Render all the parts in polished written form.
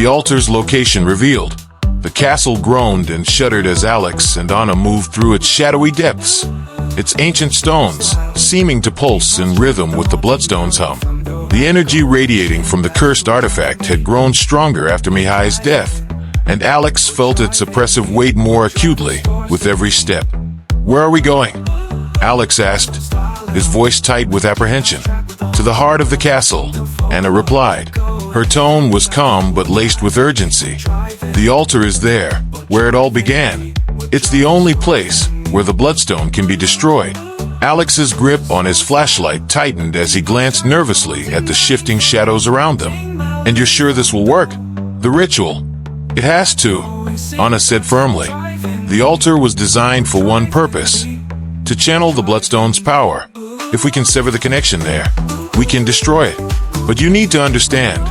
The altar's location revealed. The castle groaned and shuddered as Alex and Anna moved through its shadowy depths. Its ancient stones, seeming to pulse in rhythm with the bloodstone's hum. The energy radiating from the cursed artifact had grown stronger after Mihai's death, and Alex felt its oppressive weight more acutely with every step. "Where are we going?" Alex asked, his voice tight with apprehension. "To the heart of the castle," Anna replied. Her tone was calm but laced with urgency. "The altar is there, where it all began. It's the only place where the bloodstone can be destroyed." Alex's grip on his flashlight tightened as he glanced nervously at the shifting shadows around them. "And you're sure this will work? The ritual?" "It has to," Anna said firmly. "The altar was designed for one purpose: to channel the bloodstone's power. If we can sever the connection there, we can destroy it. But you need to understand."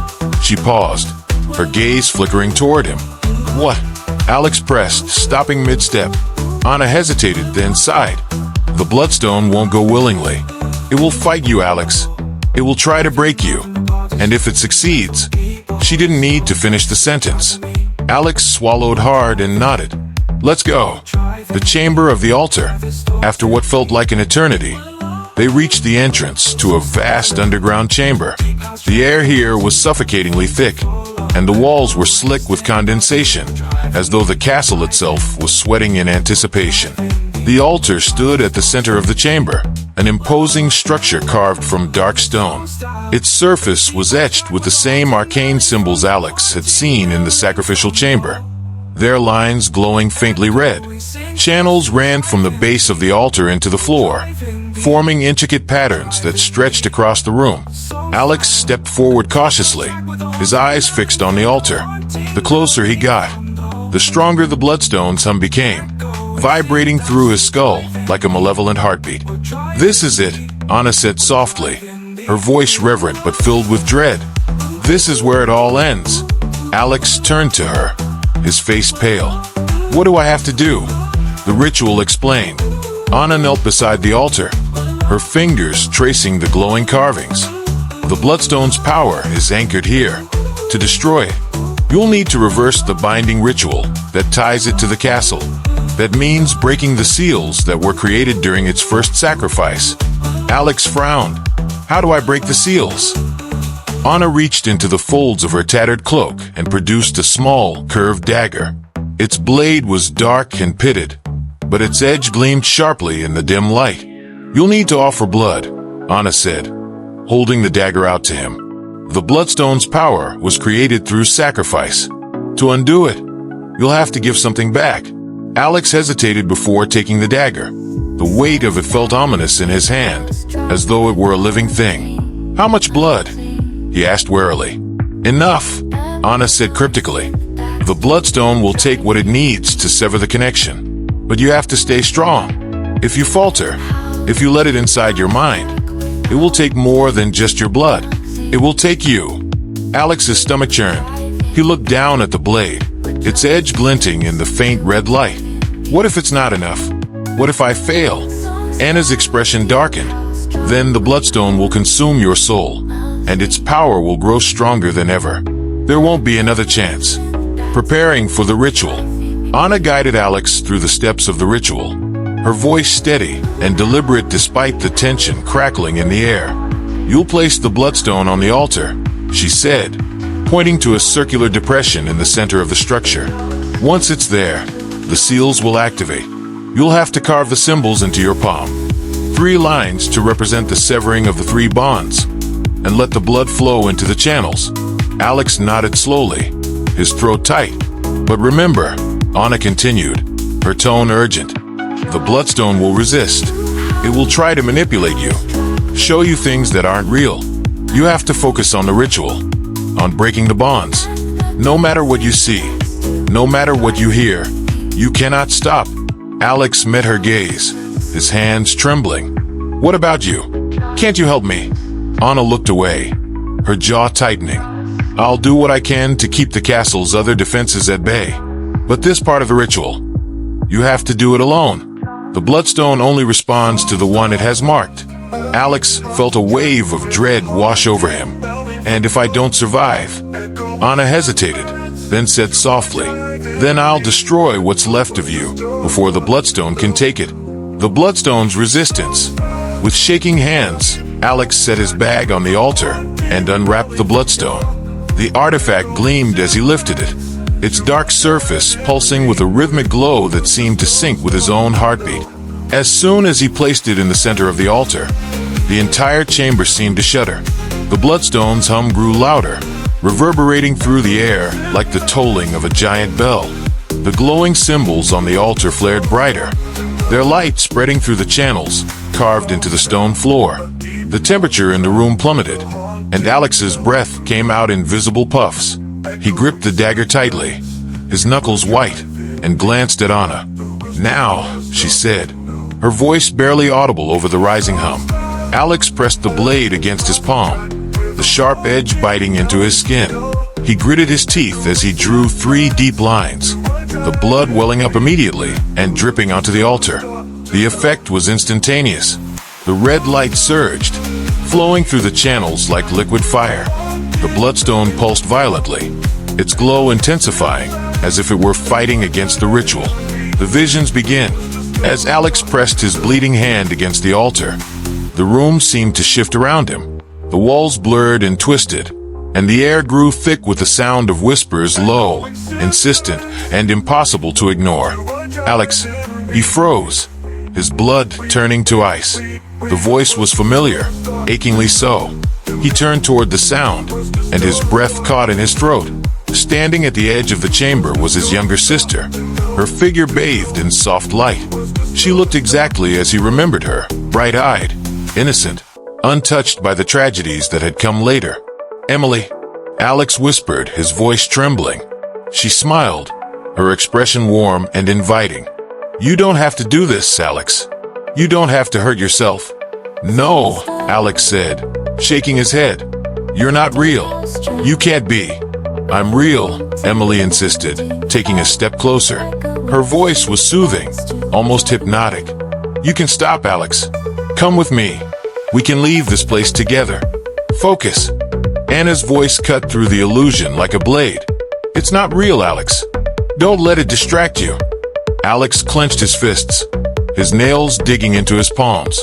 She paused, her gaze flickering toward him. "What?" Alex pressed, stopping mid-step. Anna hesitated, then sighed. "The bloodstone won't go willingly. It will fight you, Alex. It will try to break you. And if it succeeds..." She didn't need to finish the sentence. Alex swallowed hard and nodded. "Let's go." The chamber of the altar. After what felt like an eternity, they reached the entrance to a vast underground chamber. The air here was suffocatingly thick, and the walls were slick with condensation, as though the castle itself was sweating in anticipation. The altar stood at the center of the chamber, an imposing structure carved from dark stone. Its surface was etched with the same arcane symbols Alex had seen in the sacrificial chamber, their lines glowing faintly red. Channels ran from the base of the altar into the floor, forming intricate patterns that stretched across the room. Alex stepped forward cautiously, his eyes fixed on the altar. The closer he got, the stronger the bloodstone's hum became, vibrating through his skull like a malevolent heartbeat. "This is it," Anna said softly, her voice reverent but filled with dread. "This is where it all ends." Alex turned to her, his face pale. "What do I have to do?" The ritual explained. Anna knelt beside the altar, her fingers tracing the glowing carvings. "The bloodstone's power is anchored here. To destroy it, you'll need to reverse the binding ritual that ties it to the castle. That means breaking the seals that were created during its first sacrifice." Alex frowned. "How do I break the seals?" Anna reached into the folds of her tattered cloak and produced a small, curved dagger. Its blade was dark and pitted, but its edge gleamed sharply in the dim light. "You'll need to offer blood," Anna said, holding the dagger out to him. "The bloodstone's power was created through sacrifice. To undo it, you'll have to give something back." Alex hesitated before taking the dagger. The weight of it felt ominous in his hand, as though it were a living thing. "How much blood?" he asked warily. "Enough," Anna said cryptically. "The bloodstone will take what it needs to sever the connection. But you have to stay strong. If you falter, if you let it inside your mind, it will take more than just your blood. It will take you." Alex's stomach churned. He looked down at the blade, its edge glinting in the faint red light. "What if it's not enough? What if I fail?" Anna's expression darkened. "Then the bloodstone will consume your soul, and its power will grow stronger than ever. There won't be another chance." Preparing for the ritual, Anna guided Alex through the steps of the ritual, her voice steady and deliberate despite the tension crackling in the air. "You'll place the bloodstone on the altar," she said, pointing to a circular depression in the center of the structure. "Once it's there, the seals will activate. You'll have to carve the symbols into your palm. 3 lines to represent the severing of the 3 bonds, and let the blood flow into the channels." Alex nodded slowly, his throat tight. "But remember," Anna continued, her tone urgent, "the bloodstone will resist. It will try to manipulate you, show you things that aren't real. You have to focus on the ritual, on breaking the bonds. No matter what you see, no matter what you hear, you cannot stop." Alex met her gaze, his hands trembling. "What about you? Can't you help me?" Anna looked away, her jaw tightening. "I'll do what I can to keep the castle's other defenses at bay. But this part of the ritual, you have to do it alone. The bloodstone only responds to the one it has marked." Alex felt a wave of dread wash over him. "And if I don't survive?" Anna hesitated, then said softly, "Then I'll destroy what's left of you, before the Bloodstone can take it." The Bloodstone's resistance. With shaking hands, Alex set his bag on the altar and unwrapped the Bloodstone. The artifact gleamed as he lifted it, its dark surface pulsing with a rhythmic glow that seemed to sync with his own heartbeat. As soon as he placed it in the center of the altar, the entire chamber seemed to shudder. The Bloodstone's hum grew louder, reverberating through the air like the tolling of a giant bell. The glowing symbols on the altar flared brighter, their light spreading through the channels carved into the stone floor. The temperature in the room plummeted, and Alex's breath came out in visible puffs. He gripped the dagger tightly, his knuckles white, and glanced at Anna. "Now," she said, her voice barely audible over the rising hum. Alex pressed the blade against his palm, the sharp edge biting into his skin. He gritted his teeth as he drew 3 deep lines, the blood welling up immediately and dripping onto the altar. The effect was instantaneous. The red light surged, flowing through the channels like liquid fire. The Bloodstone pulsed violently, its glow intensifying as if it were fighting against the ritual. The visions began. As Alex pressed his bleeding hand against the altar, the room seemed to shift around him. The walls blurred and twisted, and the air grew thick with the sound of whispers, low, insistent, and impossible to ignore. "Alex," he froze, his blood turning to ice. The voice was familiar, achingly so. He turned toward the sound, and his breath caught in his throat. Standing at the edge of the chamber was his younger sister, her figure bathed in soft light. She looked exactly as he remembered her, bright-eyed, innocent, untouched by the tragedies that had come later. "Emily," Alex whispered, his voice trembling. She smiled, her expression warm and inviting. "You don't have to do this, Alex. You don't have to hurt yourself." "No," Alex said, shaking his head. "You're not real. You can't be." "I'm real," Emily insisted, taking a step closer. Her voice was soothing, almost hypnotic. "You can stop, Alex. Come with me. We can leave this place together. Focus." Anna's voice cut through the illusion like a blade. "It's not real, Alex. Don't let it distract you." Alex clenched his fists, his nails digging into his palms.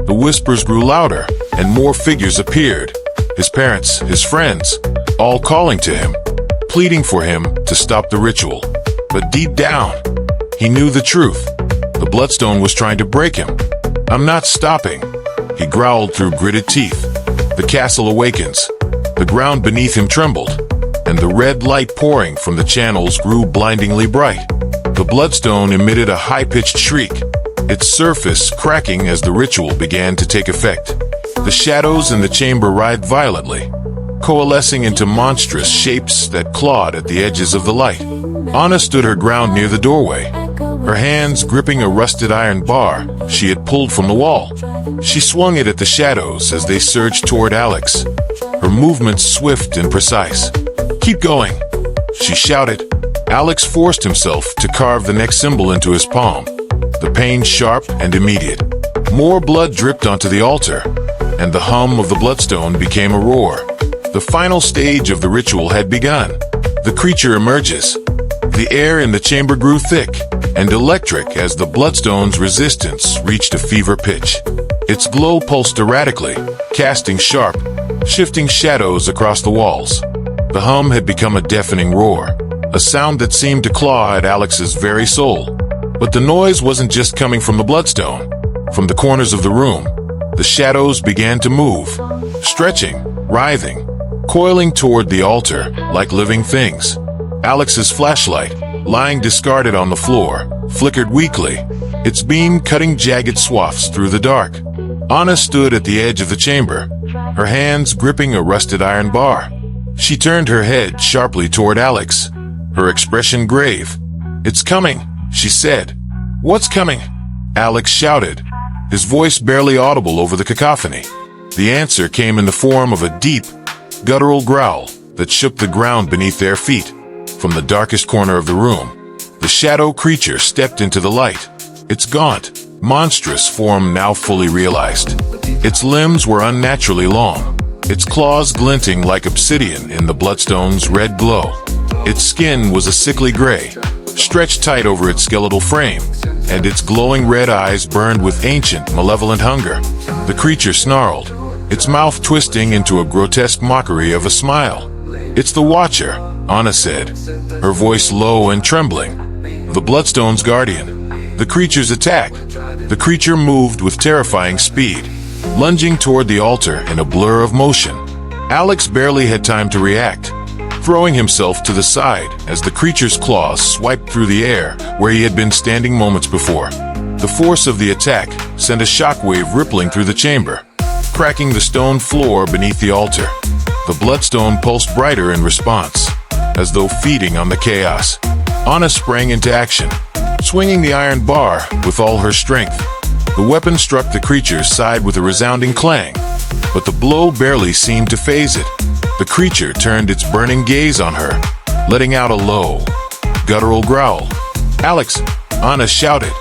The whispers grew louder, and more figures appeared. His parents, his friends, all calling to him, pleading for him to stop the ritual. But deep down, he knew the truth. The Bloodstone was trying to break him. "I'm not stopping," he growled through gritted teeth. The castle awakens. The ground beneath him trembled, and the red light pouring from the channels grew blindingly bright. The Bloodstone emitted a high-pitched shriek, its surface cracking as the ritual began to take effect. The shadows in the chamber writhed violently, coalescing into monstrous shapes that clawed at the edges of the light. Anna stood her ground near the doorway, her hands gripping a rusted iron bar she had pulled from the wall. She swung it at the shadows as they surged toward Alex, her movements swift and precise. "Keep going," she shouted. Alex forced himself to carve the next symbol into his palm, the pain sharp and immediate. More blood dripped onto the altar, and the hum of the Bloodstone became a roar. The final stage of the ritual had begun. The creature emerges. The air in the chamber grew thick and electric as the Bloodstone's resistance reached a fever pitch. Its glow pulsed erratically, casting sharp, shifting shadows across the walls. The hum had become a deafening roar, a sound that seemed to claw at Alex's very soul. But the noise wasn't just coming from the Bloodstone. From the corners of the room, the shadows began to move, stretching, writhing, coiling toward the altar like living things. Alex's flashlight, lying discarded on the floor, flickered weakly, its beam cutting jagged swaths through the dark. Anna stood at the edge of the chamber, her hands gripping a rusted iron bar. She turned her head sharply toward Alex, her expression grave. "It's coming," she said. "What's coming?" Alex shouted, his voice barely audible over the cacophony. The answer came in the form of a deep, guttural growl that shook the ground beneath their feet. From the darkest corner of the room, the shadow creature stepped into the light, its gaunt, monstrous form now fully realized. Its limbs were unnaturally long, its claws glinting like obsidian in the Bloodstone's red glow. Its skin was a sickly gray, stretched tight over its skeletal frame, and its glowing red eyes burned with ancient, malevolent hunger. The creature snarled, its mouth twisting into a grotesque mockery of a smile. "It's the Watcher," Anna said, her voice low and trembling. "The Bloodstone's guardian." The creature's attack. The creature moved with terrifying speed, lunging toward the altar in a blur of motion. Alex barely had time to react, throwing himself to the side as the creature's claws swiped through the air where he had been standing moments before. The force of the attack sent a shockwave rippling through the chamber, cracking the stone floor beneath the altar. The bloodstone pulsed brighter in response, as though feeding on the chaos. Anna sprang into action, swinging the iron bar with all her strength. The weapon struck the creature's side with a resounding clang, but the blow barely seemed to faze it. The creature turned its burning gaze on her, letting out a low, guttural growl. "Alex," Anna shouted,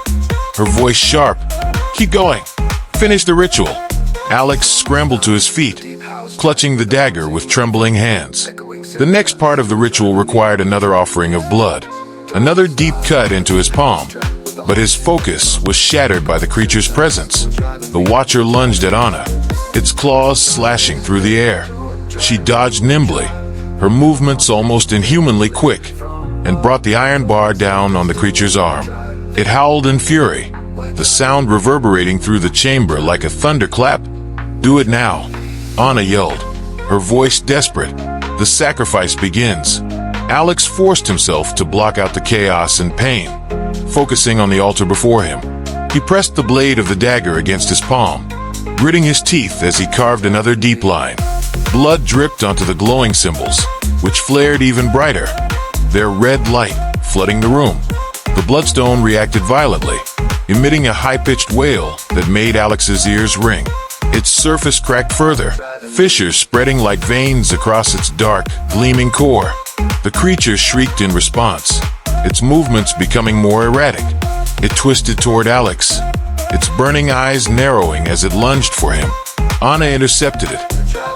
her voice sharp. "Keep going. Finish the ritual." Alex scrambled to his feet, clutching the dagger with trembling hands. The next part of the ritual required another offering of blood, another deep cut into his palm, but his focus was shattered by the creature's presence. The Watcher lunged at Anna, its claws slashing through the air. She dodged nimbly, her movements almost inhumanly quick, and brought the iron bar down on the creature's arm. It howled in fury, the sound reverberating through the chamber like a thunderclap. "Do it now," Anna yelled, her voice desperate. "The sacrifice begins." Alex forced himself to block out the chaos and pain, focusing on the altar before him. He pressed the blade of the dagger against his palm, gritting his teeth as he carved another deep line. Blood dripped onto the glowing symbols, which flared even brighter, their red light flooding the room. The bloodstone reacted violently, emitting a high-pitched wail that made Alex's ears ring. Its surface cracked further, fissures spreading like veins across its dark, gleaming core. The creature shrieked in response, its movements becoming more erratic. It twisted toward Alex, its burning eyes narrowing as it lunged for him. Anna intercepted it,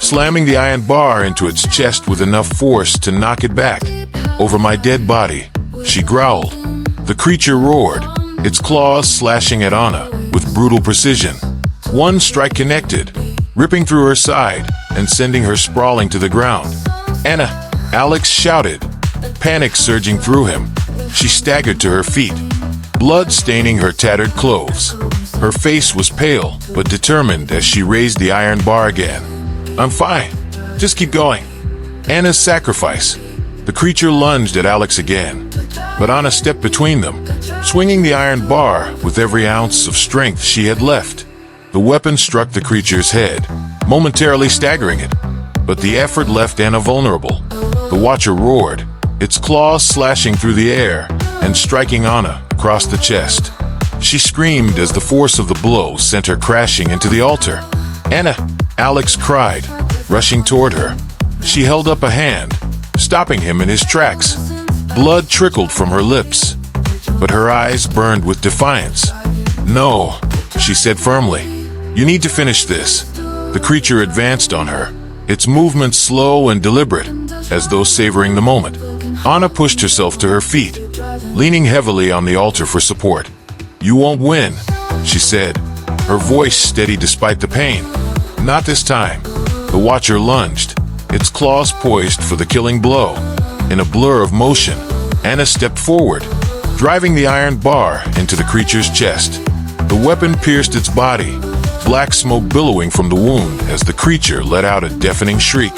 slamming the iron bar into its chest with enough force to knock it back. "Over my dead body," she growled. The creature roared, its claws slashing at Anna with brutal precision. One strike connected, ripping through her side and sending her sprawling to the ground. "Anna!" Alex shouted, panic surging through him. She staggered to her feet, blood staining her tattered clothes. Her face was pale but determined as she raised the iron bar again. "I'm fine. Just keep going." Anna's sacrifice. The creature lunged at Alex again, but Anna stepped between them, swinging the iron bar with every ounce of strength she had left. The weapon struck the creature's head, momentarily staggering it, but the effort left Anna vulnerable. The Watcher roared, its claws slashing through the air and striking Anna across the chest. She screamed as the force of the blow sent her crashing into the altar. "Anna!" Alex cried, rushing toward her. She held up a hand, stopping him in his tracks. Blood trickled from her lips, but her eyes burned with defiance. "No," she said firmly. "You need to finish this." The creature advanced on her, its movements slow and deliberate, as though savoring the moment. Anna pushed herself to her feet, leaning heavily on the altar for support. "You won't win," she said, her voice steady despite the pain. "Not this time." The Watcher lunged, its claws poised for the killing blow. In a blur of motion, Anna stepped forward, driving the iron bar into the creature's chest. The weapon pierced its body, black smoke billowing from the wound as the creature let out a deafening shriek.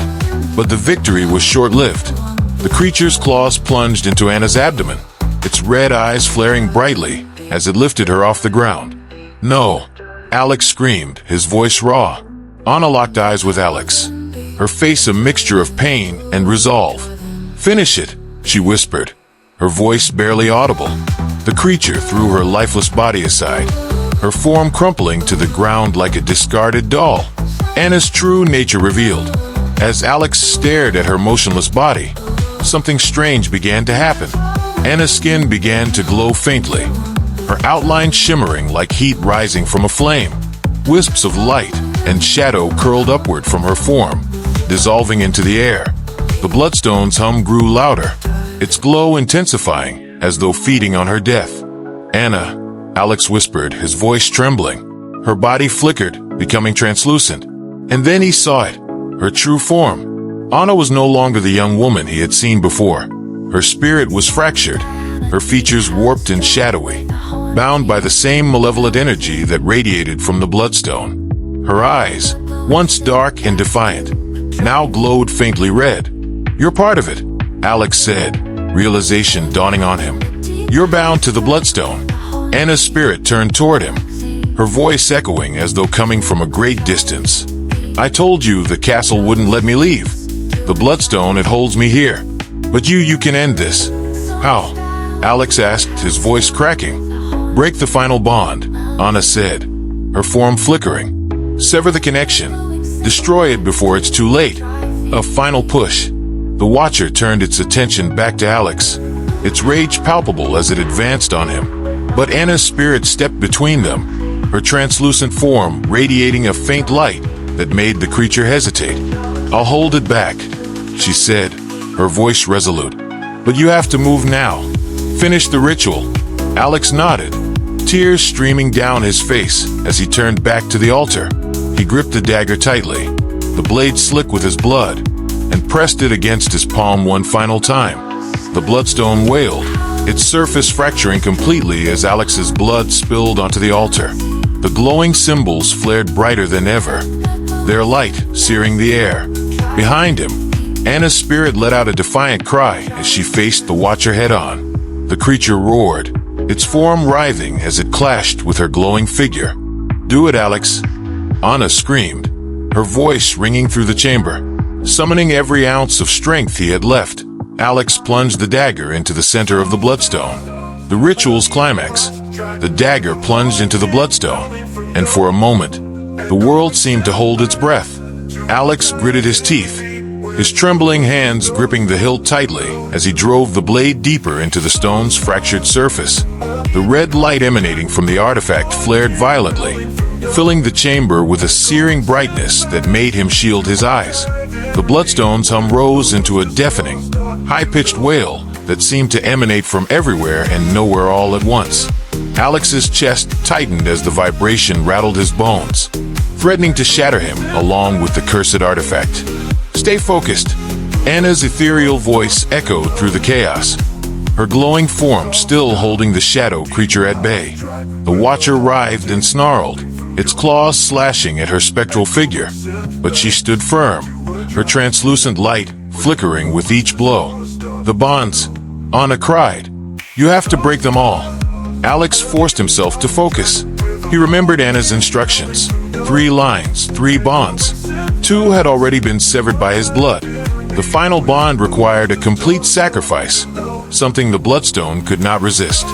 But the victory was short-lived. The creature's claws plunged into Anna's abdomen, its red eyes flaring brightly as it lifted her off the ground. "No!" Alex screamed, his voice raw. Anna locked eyes with Alex, her face a mixture of pain and resolve. "Finish it," she whispered, her voice barely audible. The creature threw her lifeless body aside, her form crumpling to the ground like a discarded doll. Anna's true nature revealed. As Alex stared at her motionless body, something strange began to happen. Anna's skin began to glow faintly, her outline shimmering like heat rising from a flame. Wisps of light and shadow curled upward from her form, dissolving into the air. The bloodstone's hum grew louder, its glow intensifying as though feeding on her death. "Anna," Alex whispered, his voice trembling. Her body flickered, becoming translucent. And then he saw it, her true form. Anna was no longer the young woman he had seen before. Her spirit was fractured, her features warped and shadowy, bound by the same malevolent energy that radiated from the bloodstone. Her eyes, once dark and defiant, now glowed faintly red. "You're part of it," Alex said, realization dawning on him. "You're bound to the bloodstone." Anna's spirit turned toward him, her voice echoing as though coming from a great distance. "I told you the castle wouldn't let me leave. The bloodstone, it holds me here. But you can end this." "How?" Alex asked, his voice cracking. "Break the final bond," Anna said, her form flickering. "Sever the connection. Destroy it before it's too late." A final push. The Watcher turned its attention back to Alex, its rage palpable as it advanced on him. But Anna's spirit stepped between them, her translucent form radiating a faint light that made the creature hesitate. "I'll hold it back," she said, her voice resolute. "But you have to move now. Finish the ritual." Alex nodded, tears streaming down his face as he turned back to the altar. He gripped the dagger tightly, the blade slick with his blood, and pressed it against his palm one final time. The bloodstone wailed, its surface fracturing completely as Alex's blood spilled onto the altar. The glowing symbols flared brighter than ever, their light searing the air. Behind him, Anna's spirit let out a defiant cry as she faced the Watcher head-on. The creature roared, its form writhing as it clashed with her glowing figure. "Do it, Alex," Anna screamed, her voice ringing through the chamber. Summoning every ounce of strength he had left, Alex plunged the dagger into the center of the bloodstone. The ritual's climax. The dagger plunged into the bloodstone, and for a moment, the world seemed to hold its breath. Alex gritted his teeth, his trembling hands gripping the hilt tightly as he drove the blade deeper into the stone's fractured surface. The red light emanating from the artifact flared violently, filling the chamber with a searing brightness that made him shield his eyes. The bloodstone's hum rose into a deafening, high-pitched wail that seemed to emanate from everywhere and nowhere all at once. Alex's chest tightened as the vibration rattled his bones, threatening to shatter him along with the cursed artifact. "Stay focused," Anna's ethereal voice echoed through the chaos, her glowing form still holding the shadow creature at bay. The Watcher writhed and snarled, its claws slashing at her spectral figure, but she stood firm, her translucent light flickering with each blow. "The bonds," Anna cried. "You have to break them all." Alex forced himself to focus. He remembered Anna's instructions. 3 lines, 3 bonds. 2 had already been severed by his blood. The final bond required a complete sacrifice, something the bloodstone could not resist.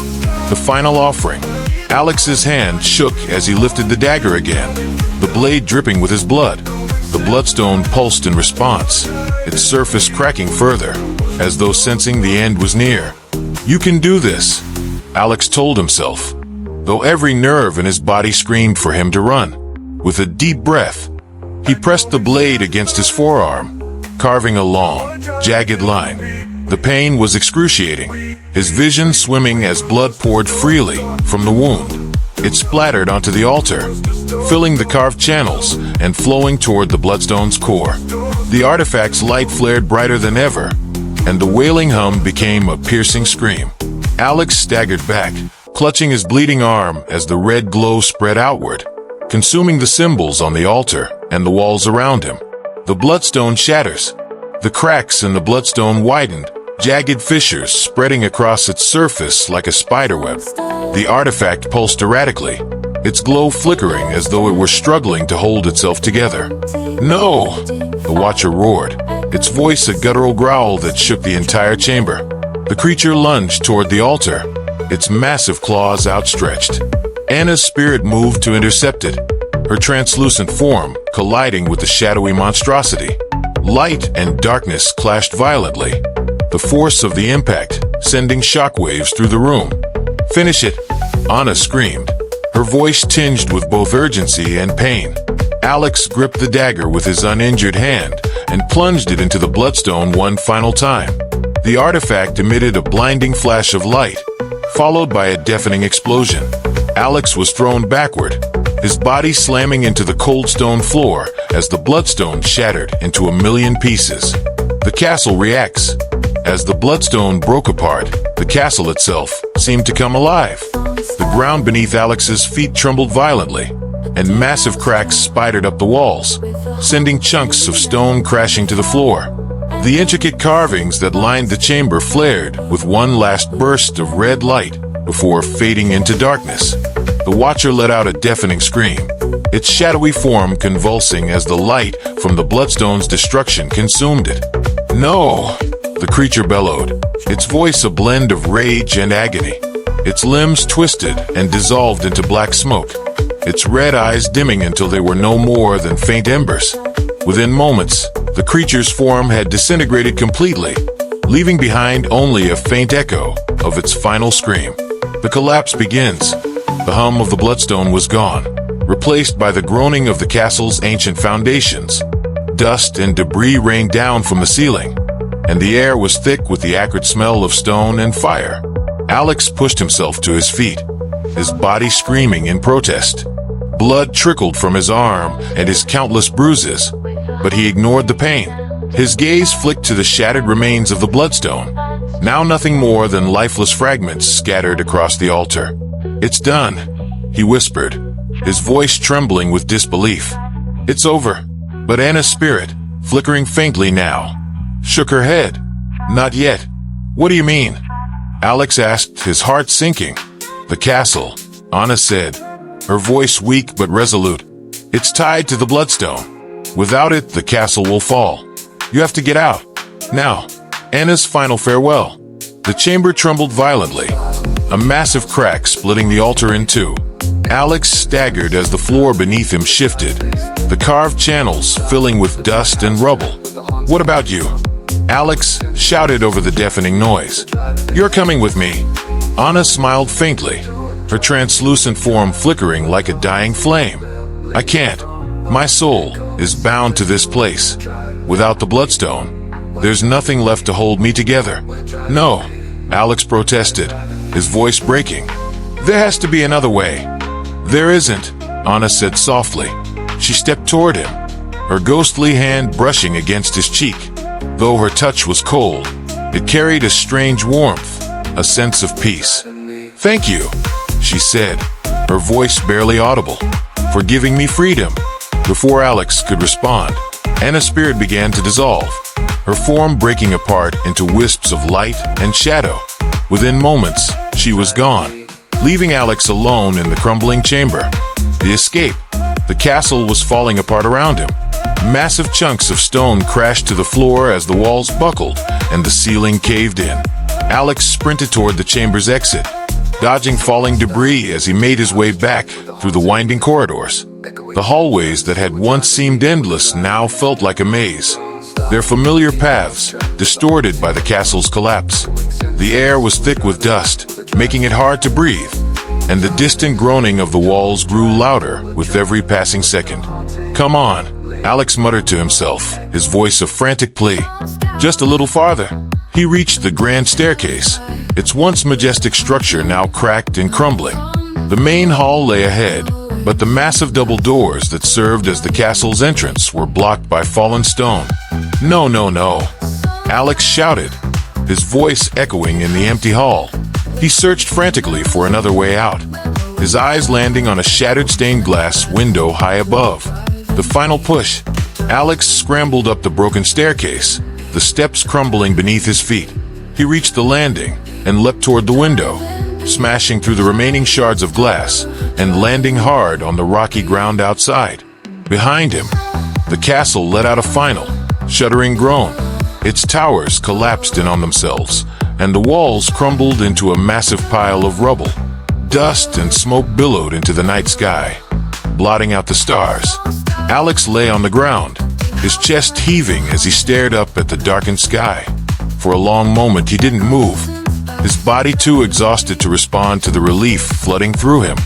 The final offering. Alex's hand shook as he lifted the dagger again, the blade dripping with his blood. The bloodstone pulsed in response, its surface cracking further, as though sensing the end was near. "You can do this," Alex told himself, though every nerve in his body screamed for him to run. With a deep breath, he pressed the blade against his forearm, carving a long, jagged line. The pain was excruciating, his vision swimming as blood poured freely from the wound. It splattered onto the altar, filling the carved channels and flowing toward the bloodstone's core. The artifact's light flared brighter than ever, and the wailing hum became a piercing scream. Alex staggered back, clutching his bleeding arm as the red glow spread outward, consuming the symbols on the altar and the walls around him. The bloodstone shatters. The cracks in the bloodstone widened, jagged fissures spreading across its surface like a spiderweb. The artifact pulsed erratically, its glow flickering as though it were struggling to hold itself together. "No!" the Watcher roared, its voice a guttural growl that shook the entire chamber. The creature lunged toward the altar, its massive claws outstretched. Anna's spirit moved to intercept it, her translucent form colliding with the shadowy monstrosity. Light and darkness clashed violently, the force of the impact sending shockwaves through the room. "Finish it," Anna screamed, her voice tinged with both urgency and pain. Alex gripped the dagger with his uninjured hand and plunged it into the bloodstone one final time. The artifact emitted a blinding flash of light, followed by a deafening explosion. Alex was thrown backward, his body slamming into the cold stone floor as the bloodstone shattered into a million pieces. The castle reacts. As the bloodstone broke apart, the castle itself seemed to come alive. The ground beneath Alex's feet trembled violently, and massive cracks spidered up the walls, sending chunks of stone crashing to the floor. The intricate carvings that lined the chamber flared with one last burst of red light before fading into darkness. The Watcher let out a deafening scream, its shadowy form convulsing as the light from the Bloodstone's destruction consumed it. "No!" the creature bellowed, its voice a blend of rage and agony. Its limbs twisted and dissolved into black smoke, its red eyes dimming until they were no more than faint embers. Within moments, the creature's form had disintegrated completely, leaving behind only a faint echo of its final scream. The collapse begins. The hum of the Bloodstone was gone, replaced by the groaning of the castle's ancient foundations. Dust and debris rained down from the ceiling, and the air was thick with the acrid smell of stone and fire. Alex pushed himself to his feet, his body screaming in protest. Blood trickled from his arm and his countless bruises, but he ignored the pain. His gaze flicked to the shattered remains of the Bloodstone, now nothing more than lifeless fragments scattered across the altar. "It's done," he whispered, his voice trembling with disbelief. "It's over." But Anna's spirit, flickering faintly now, shook her head. "Not yet." "What do you mean?" Alex asked, his heart sinking. "The castle," Anna said, her voice weak but resolute. "It's tied to the Bloodstone. Without it, the castle will fall. You have to get out. Now." Anna's final farewell. The chamber trembled violently, a massive crack splitting the altar in two. Alex staggered as the floor beneath him shifted, the carved channels filling with dust and rubble. "What about you?" Alex shouted over the deafening noise. "You're coming with me." Anna smiled faintly, her translucent form flickering like a dying flame. "I can't. My soul is bound to this place. Without the Bloodstone, there's nothing left to hold me together." "No," Alex protested, his voice breaking. "There has to be another way." "There isn't," Anna said softly. She stepped toward him, her ghostly hand brushing against his cheek. Though her touch was cold, it carried a strange warmth, a sense of peace. "Thank you," she said, her voice barely audible, "for giving me freedom." Before Alex could respond, Anna's spirit began to dissolve, her form breaking apart into wisps of light and shadow. Within moments, she was gone, leaving Alex alone in the crumbling chamber. The escape. The castle was falling apart around him. Massive chunks of stone crashed to the floor as the walls buckled and the ceiling caved in. Alex sprinted toward the chamber's exit, dodging falling debris as he made his way back through the winding corridors. The hallways that had once seemed endless now felt like a maze, their familiar paths distorted by the castle's collapse. The air was thick with dust, making it hard to breathe, and the distant groaning of the walls grew louder with every passing second. "Come on," Alex muttered to himself, his voice a frantic plea. Just a little farther. He reached the grand staircase, its once majestic structure now cracked and crumbling. The main hall lay ahead, but the massive double doors that served as the castle's entrance were blocked by fallen stone. "No, no, no," Alex shouted, his voice echoing in the empty hall. He searched frantically for another way out, his eyes landing on a shattered stained glass window high above. The final push. Alex scrambled up the broken staircase, the steps crumbling beneath his feet. He reached the landing and leapt toward the window, smashing through the remaining shards of glass and landing hard on the rocky ground outside. Behind him, the castle let out a final, shuddering groan. Its towers collapsed in on themselves, and the walls crumbled into a massive pile of rubble. Dust and smoke billowed into the night sky, blotting out the stars. Alex lay on the ground, his chest heaving as he stared up at the darkened sky. For a long moment he didn't move, his body too exhausted to respond to the relief flooding through him.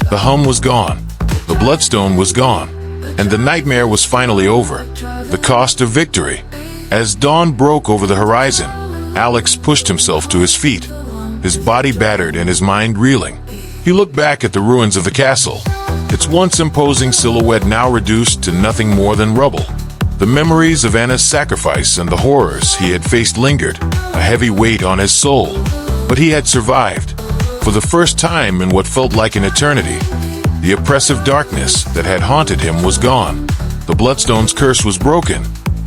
The hum was gone, the Bloodstone was gone, and the nightmare was finally over. The cost of victory. As dawn broke over the horizon, Alex pushed himself to his feet, his body battered and his mind reeling. He looked back at the ruins of the castle, its once imposing silhouette now reduced to nothing more than rubble. The memories of Anna's sacrifice and the horrors he had faced lingered, a heavy weight on his soul. But he had survived. For the first time in what felt like an eternity, the oppressive darkness that had haunted him was gone. The Bloodstone's curse was broken,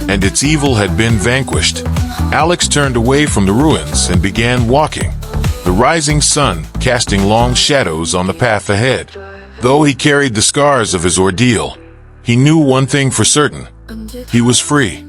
and its evil had been vanquished. Alex turned away from the ruins and began walking, the rising sun casting long shadows on the path ahead. Though he carried the scars of his ordeal, he knew one thing for certain: he was free.